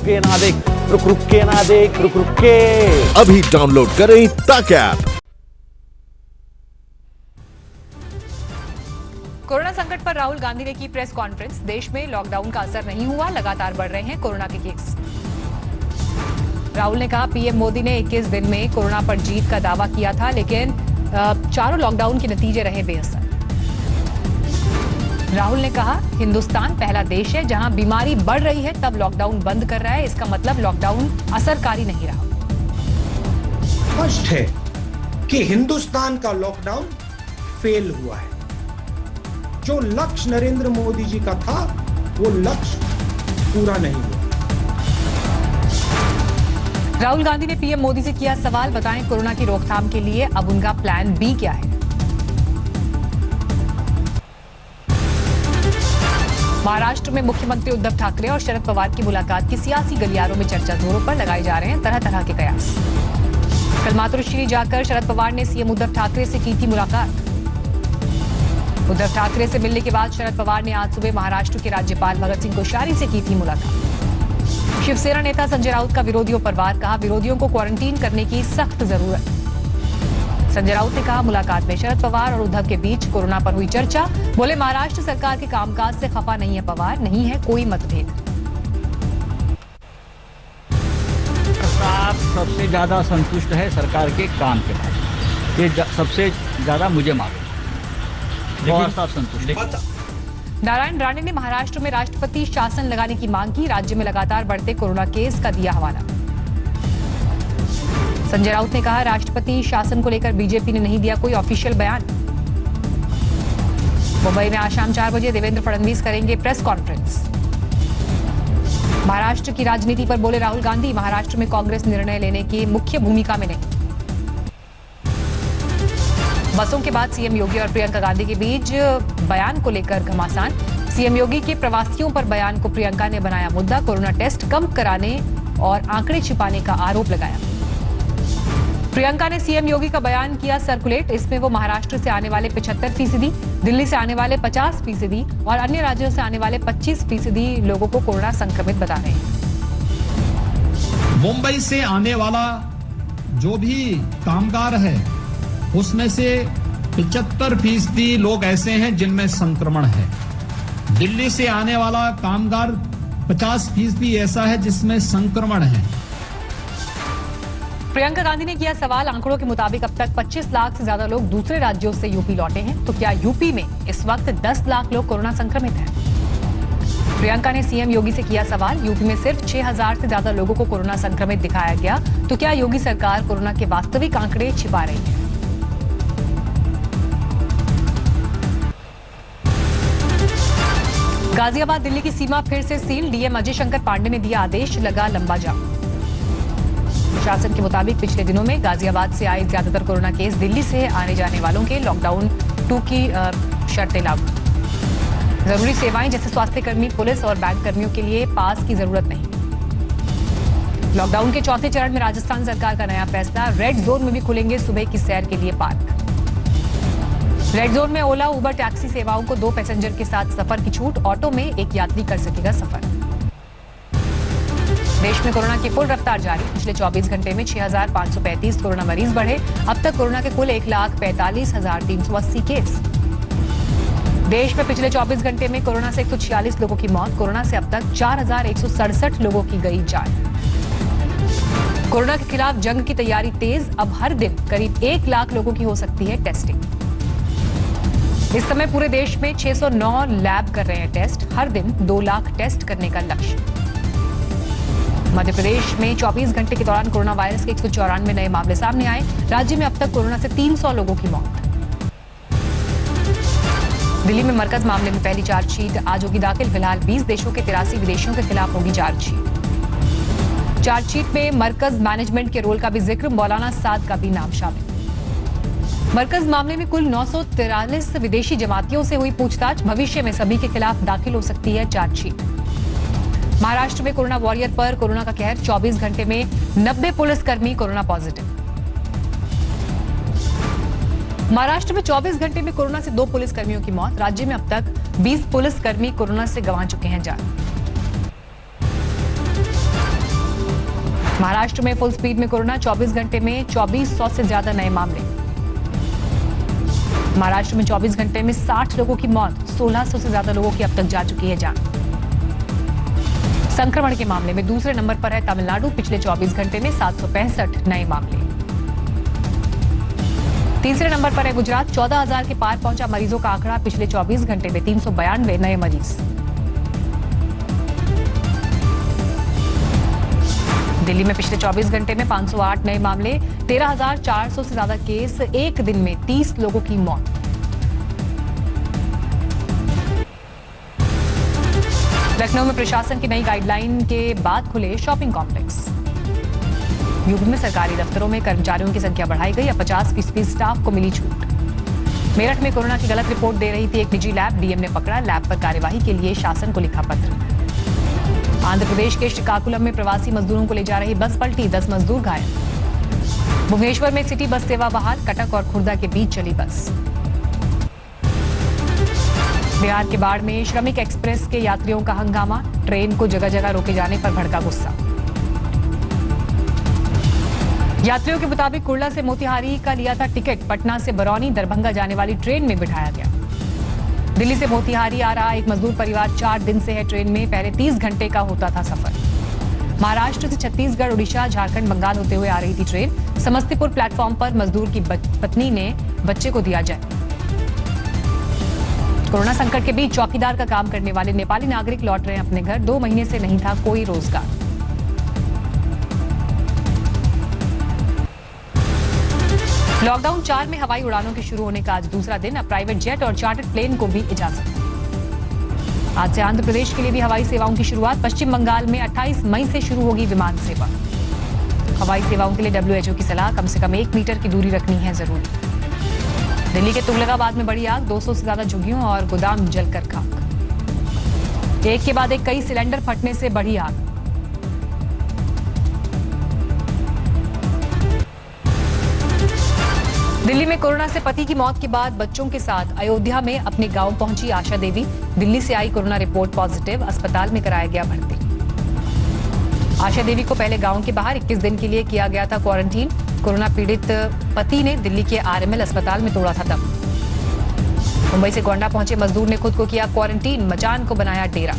के ना देख, रुक के ना देख, रुक के। अभी डाउनलोड करें तक ऐप। कोरोना संकट पर राहुल गांधी ने की प्रेस कॉन्फ्रेंस। देश में लॉकडाउन का असर नहीं हुआ, लगातार बढ़ रहे हैं कोरोना के केस। राहुल ने कहा पीएम मोदी ने 21 दिन में कोरोना पर जीत का दावा किया था, लेकिन चारों लॉकडाउन के नतीजे रहे बेअसर। राहुल ने कहा हिंदुस्तान पहला देश है जहां बीमारी बढ़ रही है तब लॉकडाउन बंद कर रहा है, इसका मतलब लॉकडाउन असरकारी नहीं रहा। स्पष्ट है कि हिंदुस्तान का लॉकडाउन फेल हुआ है। जो लक्ष्य नरेंद्र मोदी जी का था वो लक्ष्य पूरा नहीं हुआ। राहुल गांधी ने पीएम मोदी से किया सवाल, बताएं कोरोना की रोकथाम के लिए अब उनका प्लान बी क्या है। महाराष्ट्र में मुख्यमंत्री उद्धव ठाकरे और शरद पवार की मुलाकात की सियासी गलियारों में चर्चा जोरों पर लगाए जा रहे हैं तरह तरह के कयास। कल मातोश्री जाकर शरद पवार ने सीएम उद्धव ठाकरे से की थी मुलाकात। उद्धव ठाकरे से मिलने के बाद शरद पवार ने आज सुबह महाराष्ट्र के राज्यपाल भगत सिंह कोश्यारी से की थी मुलाकात। शिवसेना नेता संजय राउत का विरोधियों पर वार, कहा विरोधियों को क्वारंटीन करने की सख्त जरूरत। संजय राउत ने कहा मुलाकात में शरद पवार और उद्धव के बीच कोरोना पर हुई चर्चा। बोले महाराष्ट्र सरकार के कामकाज से खफा नहीं है पवार, नहीं है कोई मतभेद। प्रताप सबसे ज्यादा संतुष्ट है सरकार के काम के बाद, ये सबसे ज्यादा मुझे मालूम, बहुत साफ संतुष्ट। नारायण राणे ने महाराष्ट्र में राष्ट्रपति शासन लगाने की मांग की, राज्य में लगातार बढ़ते कोरोना केस का दिया हवाला। संजय राउत ने कहा राष्ट्रपति शासन को लेकर बीजेपी ने नहीं दिया कोई ऑफिशियल बयान। मुंबई में आज शाम 4 बजे देवेंद्र फडणवीस करेंगे प्रेस कॉन्फ्रेंस। महाराष्ट्र की राजनीति पर बोले राहुल गांधी, महाराष्ट्र में कांग्रेस निर्णय लेने की मुख्य भूमिका में नहीं। बसों के बाद सीएम योगी और प्रियंका गांधी के बीच बयान को लेकर घमासान। सीएम योगी के प्रवासियों पर बयान को प्रियंका ने बनाया मुद्दा, कोरोना टेस्ट कम कराने और आंकड़े छिपाने का आरोप लगाया। प्रियंका ने सीएम योगी का बयान किया सर्कुलेट, इसमें वो महाराष्ट्र से आने वाले 75%, दिल्ली से आने वाले 50% और अन्य राज्यों से आने वाले 25% लोगों को कोरोना संक्रमित बता रहे हैं। मुंबई से आने वाला जो भी कामगार है उसमें से 75% लोग ऐसे हैं जिनमें संक्रमण है। दिल्ली से आने वाला कामगार 50% ऐसा है जिसमें संक्रमण है। प्रियंका गांधी ने किया सवाल, आंकड़ों के मुताबिक अब तक 25 लाख से ज्यादा लोग दूसरे राज्यों से यूपी लौटे हैं, तो क्या यूपी में इस वक्त 10 लाख लोग कोरोना संक्रमित हैं? प्रियंका ने सीएम योगी से किया सवाल, यूपी में सिर्फ 6000 से ज्यादा लोगों को कोरोना संक्रमित दिखाया गया, तो क्या योगी सरकार कोरोना के वास्तविक आंकड़े छिपा रही है? गाजियाबाद दिल्ली की सीमा फिर से सील, डीएम अजय शंकर पांडे ने दिया आदेश, लगा लंबा जाम। प्रशासन के मुताबिक पिछले दिनों में गाजियाबाद से आए ज्यादातर कोरोना केस दिल्ली से आने जाने वालों के लॉकडाउन 2 की शर्तें लागू। जरूरी सेवाएं जैसे स्वास्थ्य कर्मी, पुलिस और बैंक कर्मियों के लिए पास की जरूरत नहीं। लॉकडाउन के चौथे चरण में राजस्थान सरकार का नया फैसला, रेड जोन में भी खुलेंगे सुबह की सैर के लिए पार्क। रेड जोन में ओला, उबर, टैक्सी सेवाओं को 2 पैसेंजर के साथ सफर की छूट, ऑटो में 1 यात्री कर सकेगा सफर। देश में कोरोना की फुल रफ्तार जारी, पिछले 24 घंटे में 6535 कोरोना मरीज बढ़े, अब तक कोरोना के कुल 1,45,380 केस। देश में पिछले 24 घंटे में कोरोना से 146 लोगों की मौत, कोरोना से अब तक 4167 लोगों की गई जान। कोरोना के खिलाफ जंग की तैयारी तेज, अब हर दिन करीब 1 लाख लोगों की हो सकती है टेस्टिंग। इस समय पूरे देश में 609 लैब कर रहे हैं टेस्ट, हर दिन 2 लाख टेस्ट करने का लक्ष्य। मध्य प्रदेश में 24 घंटे के दौरान कोरोना वायरस के 194 नए मामले सामने आए, राज्य में अब तक कोरोना से 300 लोगों की मौत। दिल्ली में मरकज मामले में पहली चार्जशीट आज होगी दाखिल, फिलहाल 20 देशों के 83 विदेशियों के खिलाफ होगी चार्जशीट। चार्जशीट में मरकज मैनेजमेंट के रोल का भी जिक्र, मौलाना साद का भी नाम शामिल। मरकज मामले में कुल 943 विदेशी जमातियों से हुई पूछताछ, भविष्य में सभी के खिलाफ दाखिल हो सकती है चार्जशीट। महाराष्ट्र में कोरोना वॉरियर पर कोरोना का कहर, 24 घंटे में 90 पुलिसकर्मी कोरोना पॉजिटिव। महाराष्ट्र में 24 घंटे में कोरोना से 2 पुलिसकर्मियों की मौत, राज्य में अब तक 20 पुलिसकर्मी कोरोना से गंवा चुके हैं जान। महाराष्ट्र में फुल स्पीड में कोरोना, 24 घंटे में 2400 से ज्यादा नए मामले। महाराष्ट्र में 24 घंटे में 60 लोगों की मौत, 1600 से ज्यादा लोगों की अब तक जा चुकी है जान। संक्रमण के मामले में दूसरे नंबर पर है तमिलनाडु, पिछले 24 घंटे में 765 नए मामले। तीसरे नंबर पर है गुजरात, 14,000 के पार पहुंचा मरीजों का आंकड़ा, पिछले 24 घंटे में 392 नए मरीज। दिल्ली में पिछले 24 घंटे में 508 नए मामले, 13,400 से ज्यादा केस, एक दिन में 30 लोगों की मौत। लखनऊ में प्रशासन की नई गाइडलाइन के बाद खुले शॉपिंग कॉम्प्लेक्स। यूपी में सरकारी दफ्तरों में कर्मचारियों की संख्या बढ़ाई गई, अब 50% स्टाफ को मिली छूट। मेरठ में कोरोना की गलत रिपोर्ट दे रही थी एक निजी लैब, डीएम ने पकड़ा, लैब पर कार्यवाही के लिए शासन को लिखा पत्र। आंध्र प्रदेश के श्रीकाकुलम में प्रवासी मजदूरों को ले जा रही बस पलटी, 10 मजदूर घायल। भुवनेश्वर में सिटी बस सेवा बहाल, कटक और खुर्दा के बीच चली बस। बिहार के बाढ़ में श्रमिक एक्सप्रेस के यात्रियों का हंगामा, ट्रेन को जगह जगह रोके जाने पर भड़का गुस्सा। यात्रियों के मुताबिक कुर्ला से मोतिहारी का लिया था टिकट, पटना से बरौनी दरभंगा जाने वाली ट्रेन में बिठाया गया। दिल्ली से मोतिहारी आ रहा एक मजदूर परिवार 4 दिन से है ट्रेन में, पहले 30 घंटे का होता था सफर। महाराष्ट्र से छत्तीसगढ़, उड़ीसा, झारखंड, बंगाल होते हुए आ रही थी ट्रेन। समस्तीपुर प्लेटफॉर्म पर मजदूर की पत्नी ने बच्चे को दिया जन्म। कोरोना संकट के बीच चौकीदार का काम करने वाले नेपाली नागरिक लौट रहे हैं अपने घर, 2 महीने से नहीं था कोई रोजगार। लॉकडाउन 4 में हवाई उड़ानों के शुरू होने का आज दूसरा दिन, अब प्राइवेट जेट और चार्टर्ड प्लेन को भी इजाजत। आज से आंध्र प्रदेश के लिए भी हवाई सेवाओं की शुरुआत, पश्चिम बंगाल में 28 मई से शुरू होगी विमान सेवा। हवाई सेवाओं के लिए WHO की सलाह, कम से कम 1 मीटर की दूरी रखनी है जरूरी। दिल्ली के तुगलकाबाद में बड़ी आग, 200 से ज्यादा झुग्गियों और गोदाम जलकर खाक। एक के बाद एक कई सिलेंडर फटने से बढ़ी आग। दिल्ली में कोरोना से पति की मौत के बाद बच्चों के साथ अयोध्या में अपने गांव पहुंची आशा देवी। दिल्ली से आई कोरोना रिपोर्ट पॉजिटिव, अस्पताल में कराया गया भर्ती। आशा देवी को पहले गांव के बाहर 21 दिन के लिए किया गया था क्वारंटीन। कोरोना पीड़ित पति ने दिल्ली के RML अस्पताल में तोड़ा था दम। मुंबई से गोंडा पहुंचे मजदूर ने खुद को किया क्वारंटीन, मचान को बनाया डेरा।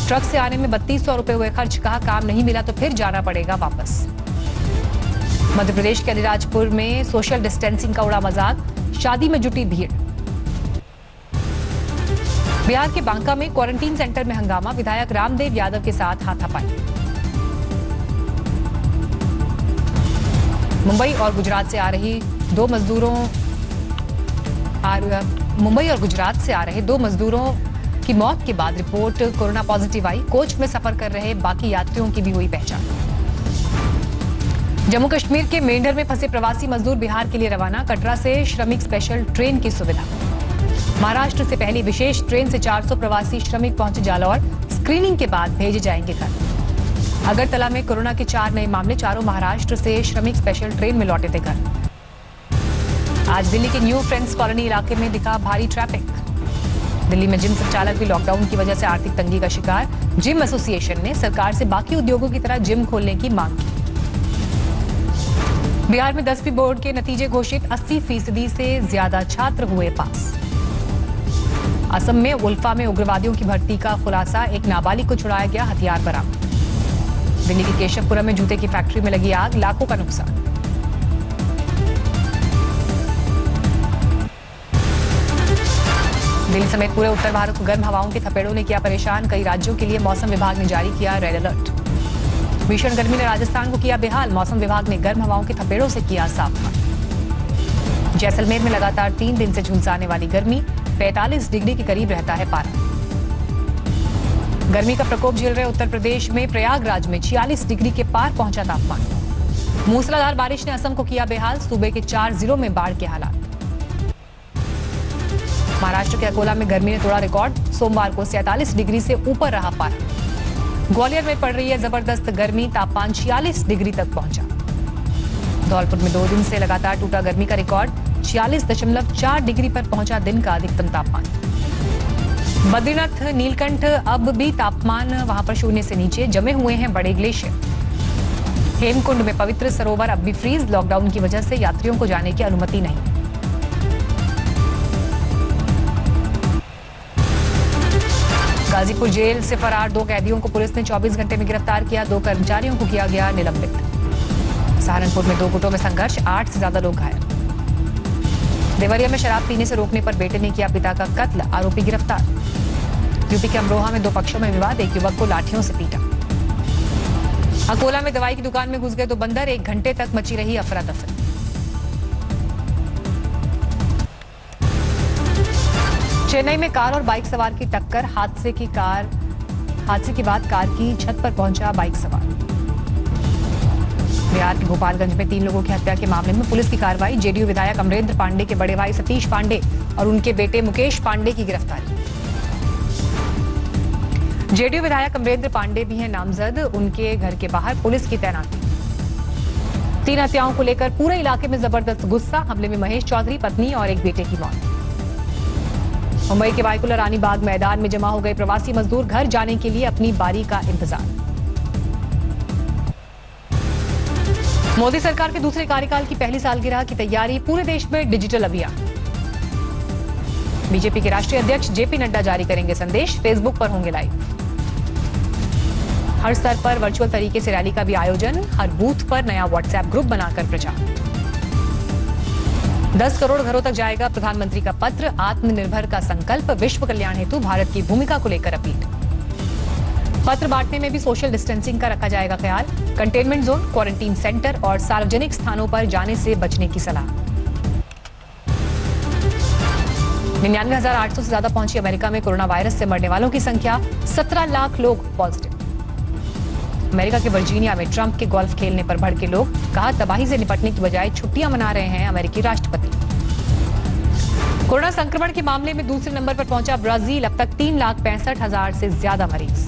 ट्रक से आने में 3200 रुपए हुए खर्च, कहा काम नहीं मिला तो फिर जाना पड़ेगा वापस। मध्य प्रदेश के अलीराजपुर में सोशल डिस्टेंसिंग का उड़ा मजाक, शादी में जुटी भीड़। बिहार के बांका में क्वारंटीन सेंटर में हंगामा, विधायक रामदेव यादव के साथ हाथापाई। मुंबई और गुजरात से आ रहे दो मजदूरों की मौत के बाद रिपोर्ट कोरोना पॉजिटिव आई। कोच में सफर कर रहे बाकी यात्रियों की भी हुई पहचान। जम्मू कश्मीर के मेंढर में फंसे प्रवासी मजदूर बिहार के लिए रवाना, कटरा से श्रमिक स्पेशल ट्रेन की सुविधा। महाराष्ट्र से पहली विशेष ट्रेन से 400 प्रवासी श्रमिक पहुंचे जालौर, स्क्रीनिंग के बाद भेजे जाएंगे घर। अगरतला में कोरोना के 4 नए मामले, चारों महाराष्ट्र से श्रमिक स्पेशल ट्रेन में लौटे थे घर। आज दिल्ली के न्यू फ्रेंड्स कॉलोनी इलाके में दिखा भारी ट्रैफिक। दिल्ली में जिम संचालक भी लॉकडाउन की वजह से आर्थिक तंगी का शिकार। जिम एसोसिएशन ने सरकार से बाकी उद्योगों की तरह जिम खोलने की मांग की। बिहार में 10वीं बोर्ड के नतीजे घोषित, 80% से ज्यादा छात्र हुए पास। असम में उल्फा में उग्रवादियों की भर्ती का खुलासा, एक नाबालिग को छुड़ाया गया, हथियार बरामद। दिल्ली के केशवपुरम में जूते की फैक्ट्री में लगी आग, लाखों का नुकसान। दिल्ली समेत पूरे उत्तर भारत को गर्म हवाओं की थपेड़ों ने किया परेशान, कई राज्यों के लिए मौसम विभाग ने जारी किया रेड अलर्ट। भीषण गर्मी ने राजस्थान को किया बेहाल, मौसम विभाग ने गर्म हवाओं की थपेड़ों से किया सावधान। जैसलमेर में लगातार 3 दिन से झुलसाने वाली गर्मी, 45 डिग्री के करीब रहता है पारा। गर्मी का प्रकोप झेल रहे उत्तर प्रदेश में प्रयागराज में 46 डिग्री के पार पहुंचा तापमान। मूसलाधार बारिश ने असम को किया बेहाल, सूबे के 4 जिलों में बाढ़ के हालात। महाराष्ट्र के अकोला में गर्मी ने तोड़ा रिकॉर्ड, सोमवार को 47 डिग्री से ऊपर रहा पारा। ग्वालियर में पड़ रही है जबरदस्त गर्मी, तापमान 46 डिग्री तक पहुंचा। धौलपुर में 2 दिन से लगातार टूटा गर्मी का रिकॉर्ड, 46.4 डिग्री पर पहुंचा दिन का अधिकतम तापमान। बद्रीनाथ नीलकंठ अब भी तापमान वहां पर 0 से नीचे, जमे हुए हैं बड़े ग्लेशियर। हेमकुंड में पवित्र सरोवर अब भी फ्रीज, लॉकडाउन की वजह से यात्रियों को जाने की अनुमति नहीं। गाजीपुर जेल से फरार 2 कैदियों को पुलिस ने 24 घंटे में गिरफ्तार किया। 2 कर्मचारियों को किया गया निलंबित। सहारनपुर में 2 गुटों में संघर्ष, 8 से ज्यादा लोग घायल। देवरिया में शराब पीने से रोकने पर बेटे ने किया पिता का कत्ल, आरोपी गिरफ्तार। यूपी के अमरोहा में 2 पक्षों में विवाद, एक युवक को लाठियों से पीटा। अकोला में दवाई की दुकान में घुस गए 2 बंदर, 1 घंटे तक मची रही अफरा तफरी। चेन्नई में कार और बाइक सवार की टक्कर, हादसे के बाद कार की छत पर पहुंचा बाइक सवार। बिहार के गोपालगंज में 3 लोगों की हत्या के मामले में पुलिस की कार्रवाई, जेडीयू विधायक अमरेंद्र पांडे के बड़े भाई सतीश पांडे और उनके बेटे मुकेश पांडे की गिरफ्तारी। जेडीयू विधायक अमरेंद्र पांडे भी हैं नामजद, उनके घर के बाहर पुलिस की तैनाती। 3 हत्याओं को लेकर पूरे इलाके में जबरदस्त गुस्सा, हमले में महेश चौधरी, पत्नी और एक बेटे की मौत। मुंबई के वायकुला रानीबाग मैदान में जमा हो गए प्रवासी मजदूर, घर जाने के लिए अपनी बारी का इंतजार। मोदी सरकार के दूसरे कार्यकाल की पहली सालगिरह की तैयारी, पूरे देश में डिजिटल अभियान। बीजेपी के राष्ट्रीय अध्यक्ष जेपी नड्डा जारी करेंगे संदेश, फेसबुक पर होंगे लाइव। हर स्तर पर वर्चुअल तरीके से रैली का भी आयोजन, हर बूथ पर नया व्हाट्सएप ग्रुप बनाकर प्रचार। 10 करोड़ घरों तक जाएगा प्रधानमंत्री का पत्र, आत्मनिर्भर का संकल्प, विश्व कल्याण हेतु भारत की भूमिका को लेकर अपील। पत्र बांटने में भी सोशल डिस्टेंसिंग का रखा जाएगा ख्याल, कंटेनमेंट जोन, क्वारंटीन सेंटर और सार्वजनिक स्थानों पर जाने से बचने की सलाह। 99,800 से ज्यादा पहुंची अमेरिका में कोरोना वायरस से मरने वालों की संख्या, 17 लाख लोग पॉजिटिव। अमेरिका के वर्जीनिया में ट्रंप के गोल्फ खेलने पर भड़के लोग, कहा तबाही से निपटने की बजाय छुट्टियां मना रहे हैं अमेरिकी राष्ट्रपति। कोरोना संक्रमण के मामले में दूसरे नंबर पर पहुंचा ब्राजील, अब तक 3,65,000 से ज्यादा मरीज।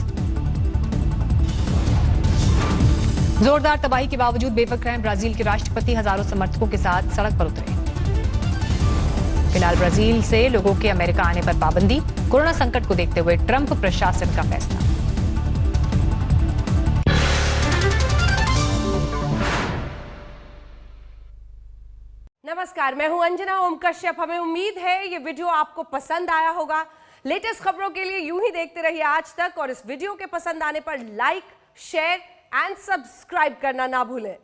जोरदार तबाही के बावजूद बेफिक्र हैं ब्राजील के राष्ट्रपति, हजारों समर्थकों के साथ सड़क पर उतरे। फिलहाल ब्राजील से लोगों के अमेरिका आने पर पाबंदी, कोरोना संकट को देखते हुए ट्रंप प्रशासन का फैसला। नमस्कार, मैं हूं अंजना ओम कश्यप। हमें उम्मीद है ये वीडियो आपको पसंद आया होगा। लेटेस्ट खबरों के लिए यूं ही देखते रहिए आज तक, और इस वीडियो के पसंद आने पर लाइक, शेयर एंड सब्सक्राइब करना ना भूलें।